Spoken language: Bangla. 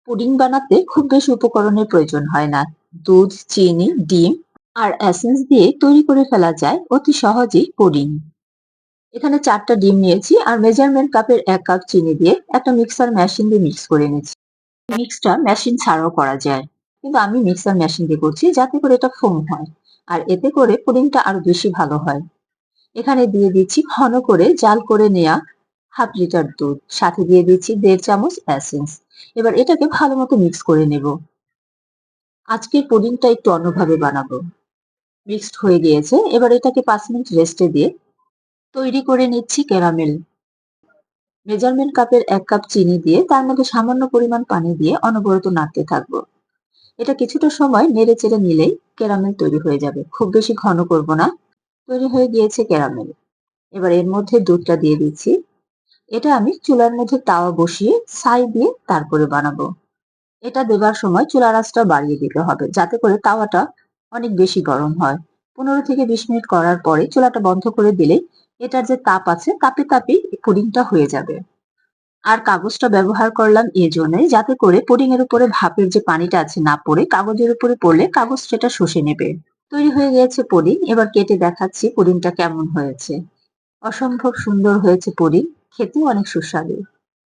পুডিং বানাতে খুব বেশি উপকরণের প্রয়োজন হয় না। দুধ, চিনি, ডিম আর এসেন্স দিয়ে তৈরি করে ফেলা যায় অতি সহজেই পুডিং। এখানে 4টা ডিম নিয়েছি আর মেজারমেন্ট কাপের 1 কাপ চিনি দিয়ে একটা মিক্সার মেশিন দিয়ে মিক্স করে নিচ্ছি। মিক্সটা মেশিন ছাড়াও করা যায়, কিন্তু আমি মিক্সার মেশিন দিয়ে করছি যাতে করে এটা ফোম হয় আর এতে করে পুডিংটা আরো বেশি ভালো হয়। এখানে দিয়ে দিচ্ছি ঘন করে জাল করে নেওয়া 1/2 লিটার দুধ, সাথে দিয়ে দিচ্ছি 1.5 চামচ এসেন্স। এবার এটাকে ভালো মতো মিক্স করে নেব। আজকের পুডিংটা একটু অন্যভাবে বানাবো। মিক্সড হয়ে গিয়েছে, এবার এটাকে 5 মিনিট রেস্টে দিয়ে তৈরি করে নিচ্ছি ক্যারামেল। মেজারমেন্ট কাপের 1 কাপ চিনি দিয়ে তার মধ্যে সামান্য পরিমাণ পানি দিয়ে অনবরত নাড়তে থাকবো। এটা কিছুটা সময় নেড়ে চেড়ে নিলেই ক্যারামেল তৈরি হয়ে যাবে, খুব বেশি ঘন করব না। তৈরি হয়ে গিয়েছে ক্যারামেল। এবার এর মধ্যে দুধটা দিয়ে দিচ্ছি। এটা আমি চুলার মধ্যে তাওয়া বসিয়ে ছাই দিয়ে তারপরে বানাবো। এটা দেবার সময় চুলার আঁচটা বাড়িয়ে দিতে হবে যাতে করে তাওয়াটা অনেক বেশি গরম হয়। 15 থেকে 20 মিনিট করার পরে চুলাটা বন্ধ করে দিলে এটার যে তাপ আছে তাপে তাপেই পুডিংটা হয়ে যাবে। আর কাগজটা ব্যবহার করলাম এজন্যই যাতে করে পুডিং এর উপরে ভাপের যে পানিটা আছে না পড়ে কাগজের উপরে পড়লে কাগজ সেটা শুষে নেবে। তৈরি হয়ে গিয়েছে পুডিং। এবার কেটে দেখাচ্ছি পুডিংটা কেমন হয়েছে। অসম্ভব সুন্দর হয়েছে পুডিং, খেতেও অনেক সুস্বাদু।